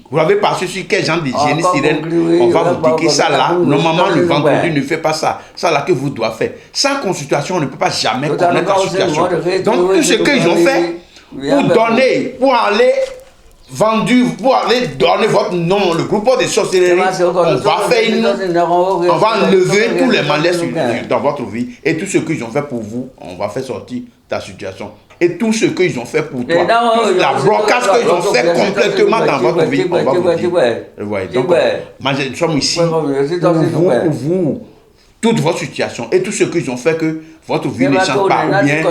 Vous avez passé sur quel genre de génie sirène, on va vous dire que ça là, normalement le vendredi ne fait pas ça. Ça là que vous devez faire. Sans consultation, on ne peut pas jamais connaître la situation. Donc tout ce qu'ils ont fait pour donner, pour aller vendu, pour aller donner votre nom, le groupe de sorcellerie, on va enlever tous les malaises dans votre vie. Et tout ce qu'ils ont fait pour vous, on va faire sortir ta situation. Et tout ce qu'ils ont fait pour toi, toute la blocage qu'ils ont fait complètement dans votre vie, on va vous dire. Ouais, donc, nous sommes ici pour vous, toute votre situation et tout ce qu'ils ont fait que votre vie ne change pas. Ou bien,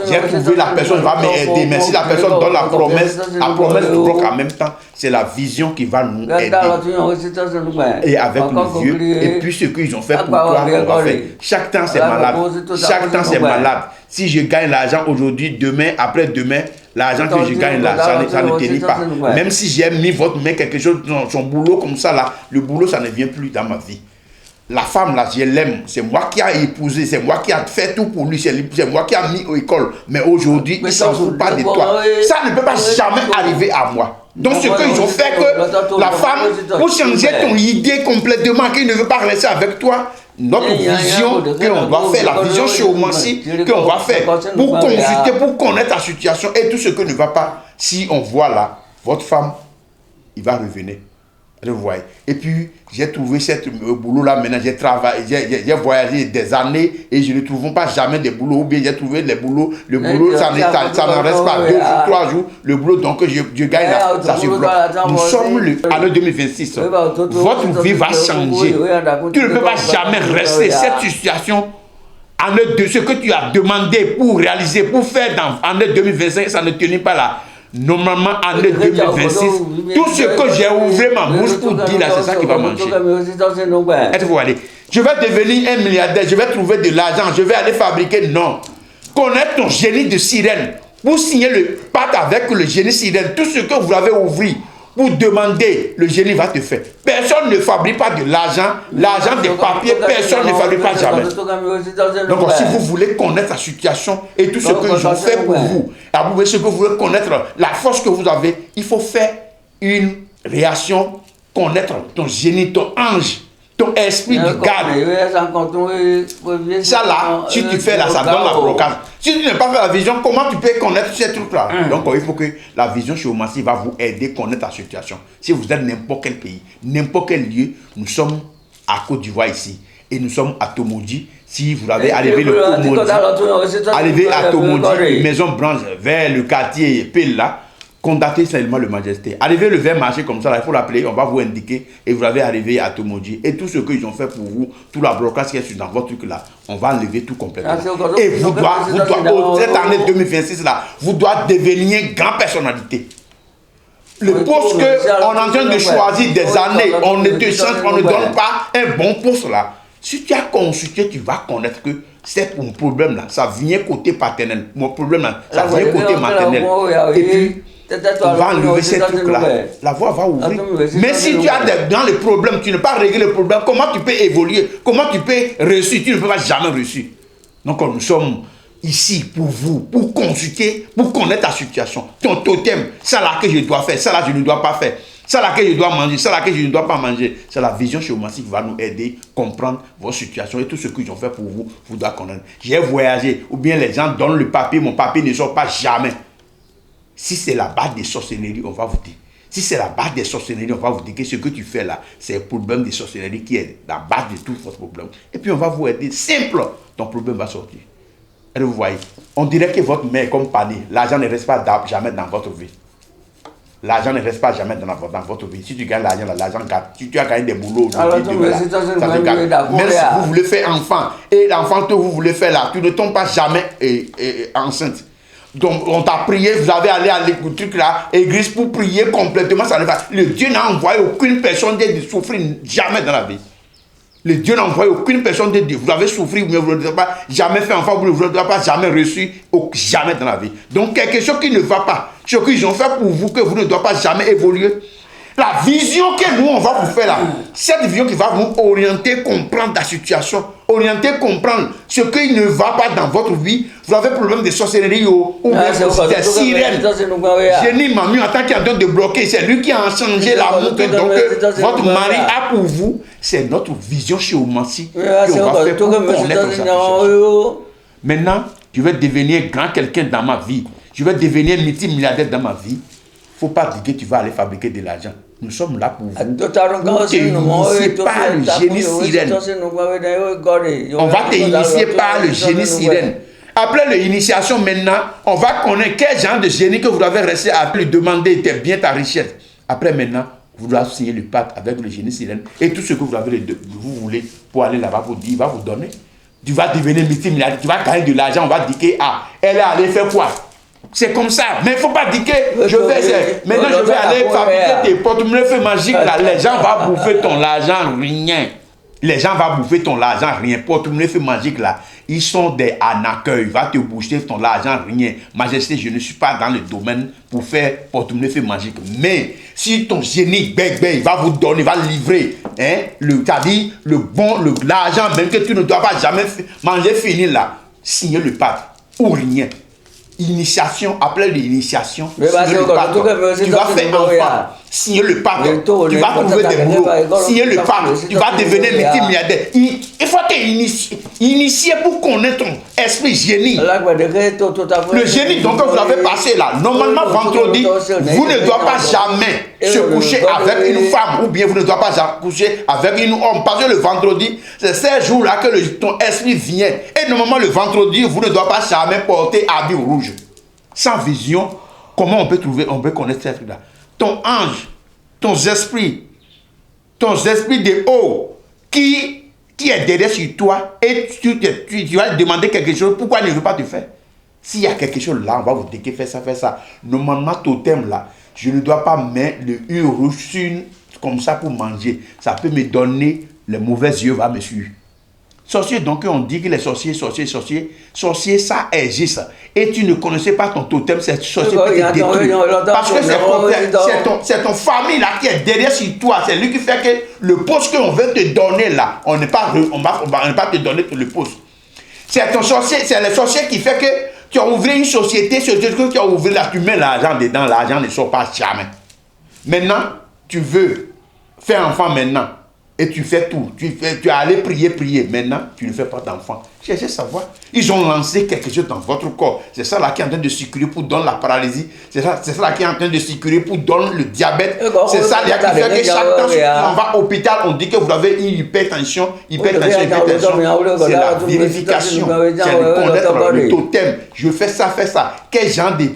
j'ai trouvé la personne va m'aider, mais si la personne donne la promesse bloque en même temps, c'est la vision qui va nous aider. Et avec le Dieu, et puis ce qu'ils ont fait pour toi, on va faire. Chaque temps, c'est malade. Chaque temps, c'est malade. Si je gagne l'argent aujourd'hui, demain, après-demain, l'argent que je gagne là, ça ne tenait pas. Même si j'ai mis votre main quelque chose dans son boulot comme ça là, le boulot, ça ne vient plus dans ma vie. La femme là, je l'aime, c'est moi qui ai épousé, c'est moi qui ai fait tout pour lui, c'est moi qui ai mis à l'école. Mais aujourd'hui, il ne s'en fout pas de toi. Ça ne peut pas jamais arriver à moi. Donc ce qu'ils ont fait que la femme, pour changer ton idée complètement, qu'il ne veut pas rester avec toi, notre vision qu'on doit faire, la vision géomancie qu'on va faire pour consulter, pour connaître la situation et tout ce qui ne va pas. Si on voit là, votre femme, il va revenir. Vous voyez. Et puis, j'ai trouvé ce boulot-là maintenant, j'ai travaillé, j'ai voyagé des années et je ne trouve pas jamais de boulot. Ou bien j'ai trouvé les boulots, le boulot, ça n'en reste pas 2 jours, 3 jours. Le boulot, donc je gagne là, ça se bloque. Nous sommes l'année 2026. Votre vie va changer. Tu ne peux pas jamais rester cette situation. De ce que tu as demandé pour réaliser, pour faire dans l'année 2025, ça ne tenait pas là. Normalement, en 2026, tout ce que j'ai ouvert ma bouche pour dire là, c'est ça qui va manger. Êtes-vous allé? Je vais devenir un milliardaire, je vais trouver de l'argent, je vais aller fabriquer. Non. Connaître ton génie de sirène. Pour signer le pacte avec le génie sirène, tout ce que vous avez ouvert pour demander, le génie va te faire. Personne ne fabrique pas de l'argent, l'argent des papiers, personne ne fabrique pas jamais. Donc si vous voulez connaître la situation et tout ce que je fais pour vous, et ce que vous voulez connaître, la force que vous avez, il faut faire une réaction, connaître ton génie, ton ange, ton esprit de garde. Ça là, si tu fais là, ça donne la blocage. Si tu n'as pas fait la vision, comment tu peux connaître ces trucs-là? Donc il faut que la vision géomancie va vous aider à connaître la situation. Si vous êtes n'importe quel pays, n'importe quel lieu, nous sommes à Côte d'Ivoire ici. Et nous sommes à Tomodi. Si vous avez arrivé le Tomodi, arrivé à Tomodi, Maison Blanche, vers le quartier Pile là, contactez seulement le Majesté. Arrivez le vers marché comme ça, là, il faut l'appeler, on va vous indiquer et vous avez arrivé à Tomodi. Et tout ce qu'ils ont fait pour vous, tout la blocage qui est dans votre truc là, on va enlever tout complètement. Et vous doit, cette année 2026 là, vous doit devenir une grande personnalité. Le poste qu'on est en train de choisir des années, on ne donne pas un bon poste là. Si tu as consulté, tu vas connaître que c'est mon problème là, ça vient côté paternel. Mon problème là, ça vient côté maternel. Et puis, on va enlever ces trucs-là. La voie va ouvrir. Mais si tu as dans les problèmes, tu ne peux pas régler le problème, comment tu peux évoluer? Comment tu peux réussir? Tu ne peux pas jamais réussir. Donc nous sommes ici pour vous, pour consulter, pour connaître la situation. Ton totem, ça là que je dois faire, ça là je ne dois pas faire. Ça là que je dois manger, ça là que je ne dois pas manger. C'est la vision géomancie qui va nous aider à comprendre vos situations et tout ce qu'ils ont fait pour vous, vous devez connaître. J'ai voyagé, ou bien les gens donnent le papier, mon papier ne sort pas jamais. Si c'est la base des sorcelleries, on va vous dire. Si c'est la base des sorcelleries, on va vous dire que ce que tu fais là, c'est le problème des sorcelleries qui est la base de tout votre problème. Et puis on va vous aider. Simple, ton problème va sortir. Et vous voyez, on dirait que votre mère est comme panier. L'argent ne reste pas jamais dans votre vie. L'argent ne reste pas jamais dans votre vie. Si tu gagnes l'argent, l'argent garde. Si tu as gagné des boulots, ça te garde. Même si vous voulez faire enfant, et l'enfant que vous voulez faire là, tu ne tombes pas jamais enceinte. Donc on t'a prié, vous avez allé à l'église là, église pour prier complètement, ça ne va pas. Le Dieu n'a envoyé aucune personne de souffrir jamais dans la vie. Le Dieu n'a envoyé aucune personne de Dieu. Vous avez souffert, mais vous ne l'avez pas jamais fait enfant, vous ne l'avez pas jamais reçu, jamais dans la vie. Donc quelque chose qui ne va pas, ce qu'ils ont fait pour vous, que vous ne doivez pas jamais évoluer. La vision que nous, on va vous faire là, cette vision qui va vous orienter, comprendre la situation, orienter, comprendre ce qui ne va pas dans votre vie. Vous avez problème de sorcellerie ou bien c'est sirène. Génie Mami, en tant qu'il est en train de bloquer, c'est lui qui a changé l'amour que donc votre mari a pour vous. C'est notre vision chez Oumassi qu'on va faire pour connaître ça. Maintenant, je vais devenir grand quelqu'un dans ma vie. Je vais devenir multimilliardaire dans ma vie. Il ne faut pas dire que tu vas aller fabriquer de l'argent. Nous sommes là pour vous. Vous t'initier par le génie sirène. On va t'initier par le génie sirène. Après l'initiation maintenant, on va connaître quel genre de génie que vous devez rester à lui demander tes biens, ta richesse. Après maintenant, vous devez signer le pacte avec le génie sirène et tout ce que vous voulez pour aller là-bas pour dire, il va vous donner. Tu vas devenir multimilliardaire, tu vas gagner de l'argent, on va dire que elle est allée faire quoi? C'est comme ça. Mais il ne faut pas dire que maintenant je vais aller fabriquer tes porte-monnaies magiques là. Les gens vont bouffer ton argent, rien. Les gens vont bouffer ton argent, rien. Porte-monnaie magique là, ils sont des arnaqueurs. Ils vont te bouffer ton argent, rien. Majesté, je ne suis pas dans le domaine pour faire porte-monnaie magique. Mais si ton génie il va vous donner, il va livrer, c'est-à-dire l'argent même que tu ne dois pas jamais manger fini là, signer le pacte ou rien. Initiation, appelez l'initiation. Tu vas faire enfant, signer le pacte, tu vas trouver des boulots, signer le pacte, tu vas devenir multimilliardaire. Il faut t'initier pour connaître ton esprit génie. Le génie donc que vous avez passé là, normalement vendredi, vous ne doivez pas jamais se coucher avec une femme ou bien vous ne doivez pas coucher avec un homme. Parce que le vendredi, c'est ces jours-là que ton esprit vient. Et normalement le vendredi, vous ne doivez pas jamais porter habit rouge. Sans vision, comment on peut connaître ces trucs-là? Ton ange, ton esprit de haut qui est derrière sur toi et tu vas demander quelque chose, pourquoi il ne veut pas te faire? S'il y a quelque chose là, on va vous dire que fais ça. Normalement, totem là, je ne dois pas mettre le rouge comme ça pour manger. Ça peut me donner les mauvais yeux, va me suivre. Sorcier, donc on dit que les sorciers, ça existe. Et tu ne connaissais pas ton totem, c'est sorcier qui te détruit. Parce que c'est ton famille là qui est derrière sur toi. C'est lui qui fait que le poste qu'on veut te donner là, on ne va pas te donner le poste. C'est ton sorcier, c'est le sorcier qui fait que tu as ouvert une société, que tu as ouvert là, tu mets l'argent dedans, l'argent ne sort pas jamais. Maintenant, tu veux faire enfant maintenant. Et tu fais tout. Tu es allé prier. Maintenant, tu ne fais pas d'enfant. Cherchez à savoir. Ils ont lancé quelque chose dans votre corps. C'est ça là qui est en train de circuler pour donner la paralysie. C'est ça là qui est en train de circuler pour donner le diabète. C'est ça là qui fait que chaque temps on va à l'hôpital, on dit que vous avez une hypertension. C'est la vérification. C'est le connaître le totem. Je fais ça. Quel genre de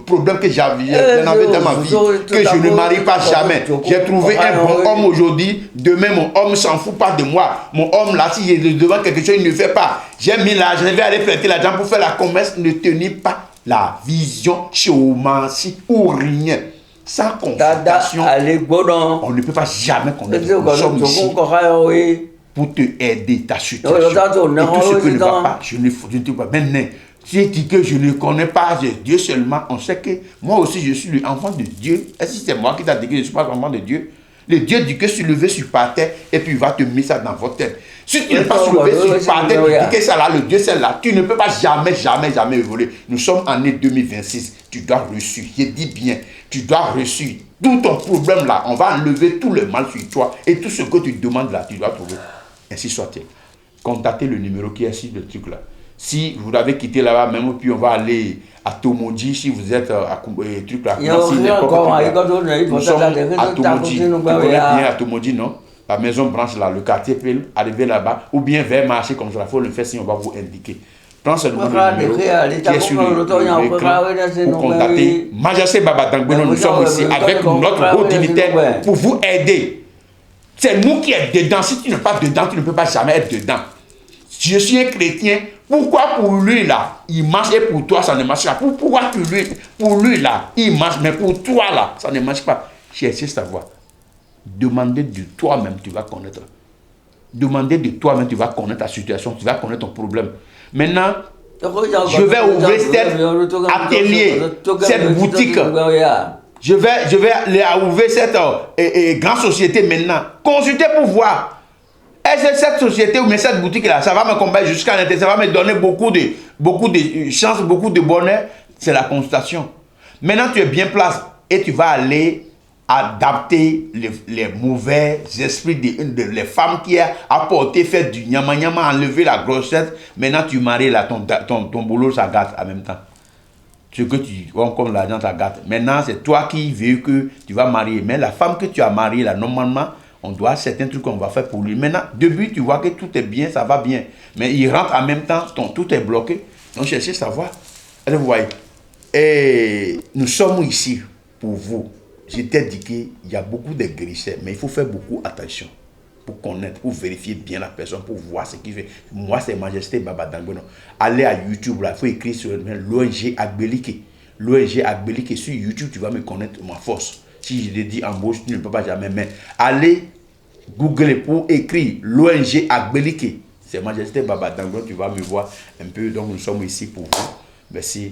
problème que j'avais dans ma vie, que je ne marie pas jamais. J'ai trouvé un bon homme aujourd'hui. Demain, mon homme ne s'en fout pas de moi. Mon homme là, si il demande quelque chose, il ne fait pas. J'ai mis l'argent, je vais aller prêter l'argent pour faire la commerce. Ne tenez pas la vision chez Oumassi ou rien. Sans consultation, on ne peut pas jamais connaître. Nous sommes ici pour te aider ta situation. Et tout ce que ne va pas, je ne te vois pas. Maintenant, tu dis que je ne connais pas Dieu seulement. On sait que moi aussi je suis l'enfant de Dieu. Est-ce que c'est moi qui t'a dit que je ne suis pas l'enfant de Dieu? Le Dieu dit que soulever sur par terre et puis il va te mettre ça dans votre tête. Si tu n'es pas soulevé sur par terre, tu dis que ça là, le Dieu c'est là, tu ne peux pas jamais évoluer. Nous sommes en année 2026. Tu dois reçu. Je dis bien, tu dois reçu. Tout ton problème là, on va enlever tout le mal sur toi et tout ce que tu demandes là, tu dois trouver. Ainsi soit-il. Contactez le numéro qui est sur le truc là. Si vous l'avez quitté là-bas, même puis on va aller à Tomodji, si vous êtes à truc là. Nous sommes à Tomodji. Vous connaissez bien à Tomodji, non? La maison branche là, le quartier peut arriver là-bas, ou bien vers marcher comme ça, il faut le faire si on va vous indiquer. Prends seulement le numéro qui est sur l'écran pour contacter Majesté Baba Dangbono. Nous sommes ici avec notre haut dignitaire pour vous aider. C'est nous qui sommes dedans. Si tu n'es pas dedans, tu ne peux pas jamais être dedans. Je suis un chrétien. Pourquoi pour lui là, il marche et pour toi ça ne marche pas? Pourquoi pour lui là, il marche, mais pour toi là, ça ne marche pas? Cherchez à savoir. Demandez de toi-même, tu vas connaître. Demandez de toi-même, tu vas connaître ta situation, tu vas connaître ton problème. Maintenant, je vais ouvrir cet atelier, cette boutique. Je vais ouvrir cette grande société maintenant. Consultez pour voir. Est-ce que cette société ou cette boutique-là, ça va me combattre jusqu'à l'intérieur, ça va me donner beaucoup de chances, beaucoup de bonheur? C'est la constatation. Maintenant, tu es bien placé et tu vas aller adapter les mauvais esprits les femmes qui ont apporté, fait du nyama-nyama, enlever la grossette. Maintenant, tu maries là, ton boulot, ça gâte en même temps. Ce que tu vois comme l'argent, ça gâte. Maintenant, c'est toi qui veux que tu vas marier. Mais la femme que tu as mariée, là, normalement, on doit certains trucs qu'on va faire pour lui. Maintenant, depuis, tu vois que tout est bien, ça va bien. Mais il rentre en même temps, tout est bloqué. Donc, cherchez à savoir. Et vous voyez. Et nous sommes ici pour vous. Je t'ai dit qu'il y a beaucoup de guérisseurs, mais il faut faire beaucoup attention pour connaître, pour vérifier bien la personne, pour voir ce qu'il fait. Moi, c'est Majesté Baba Dangono. Allez à YouTube, là, il faut écrire sur l'ONG Agbelike. L'ONG Agbelike, sur YouTube, tu vas me connaître ma force. Si je te dis embauche, tu ne peux pas jamais. Mais allez Google pour écrire l'ONG Agbelike. C'est Majesté Baba Dangono, tu vas me voir un peu. Donc, nous sommes ici pour vous. Merci.